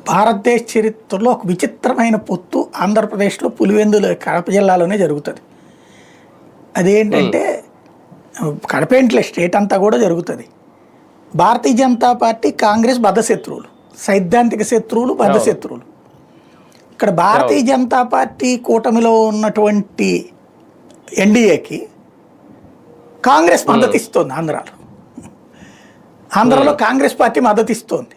భారతదేశ చరిత్రలో ఒక విచిత్రమైన పొత్తు ఆంధ్రప్రదేశ్లో పులివెందుల కడప జిల్లాలోనే జరుగుతుంది. అదేంటంటే కడపేంట్లే స్టేట్ అంతా కూడా జరుగుతుంది. భారతీయ జనతా పార్టీ కాంగ్రెస్ బద్ధశత్రువులు, సైద్ధాంతిక శత్రువులు, బద్ధశత్రువులు. ఇక్కడ భారతీయ జనతా పార్టీ కూటమిలో ఉన్నటువంటి ఎన్డీఏకి కాంగ్రెస్ మద్దతు ఇస్తోంది. ఆంధ్రాలో కాంగ్రెస్ పార్టీ మద్దతు ఇస్తోంది.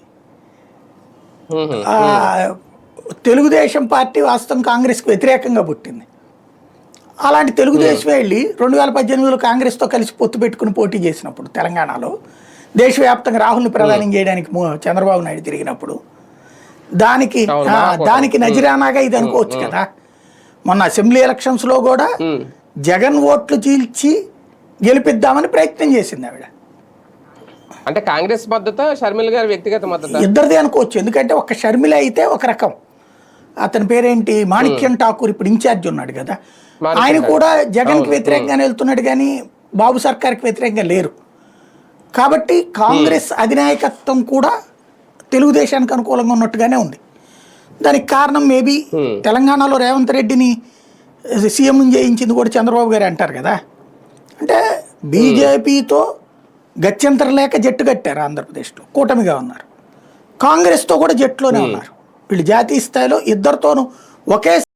తెలుగుదేశం పార్టీ వాస్తవం కాంగ్రెస్కి వ్యతిరేకంగా పుట్టింది. అలాంటి తెలుగుదేశం వెళ్ళి 2018లో కాంగ్రెస్తో కలిసి పొత్తు పెట్టుకుని పోటీ చేసినప్పుడు తెలంగాణలో దేశవ్యాప్తంగా రాహుల్ని ప్రధానం చేయడానికి చంద్రబాబు నాయుడు తిరిగినప్పుడు దానికి నజరానాగా ఇది అనుకోవచ్చు కదా. మొన్న అసెంబ్లీ ఎలక్షన్స్లో కూడా జగన్ ఓట్లు చీల్చి గెలిపిద్దామని ప్రయత్నం చేసింది ఆవిడ. అంటే కాంగ్రెస్ మద్దతు, షర్మిల గారి వ్యక్తిగత మద్దతు ఇద్దరిది అనుకోవచ్చు. ఎందుకంటే ఒక షర్మిల అయితే ఒక రకం, అతని పేరేంటి మాణిక్యం ఠాకూర్ ఇప్పుడు ఇన్ఛార్జ్ ఉన్నాడు కదా, ఆయన కూడా జగన్కి వ్యతిరేకంగానే వెళ్తున్నాడు కానీ బాబు సర్కార్కి వ్యతిరేకంగా లేరు. కాబట్టి కాంగ్రెస్ అధినాయకత్వం కూడా తెలుగుదేశానికి అనుకూలంగా ఉన్నట్టుగానే ఉంది. దానికి కారణం మేబీ తెలంగాణలో రేవంత్ రెడ్డిని సీఎం చేయించింది కూడా చంద్రబాబు గారు అంటారు కదా. అంటే బీజేపీతో గత్యంతరం లేక జట్టు కట్టారు ఆంధ్రప్రదేశ్లో, కూటమిగా ఉన్నారు. కాంగ్రెస్తో కూడా జట్టులోనే ఉన్నారు. వీళ్ళు జాతీయ స్థాయిలో ఇద్దరితోనూ ఒకే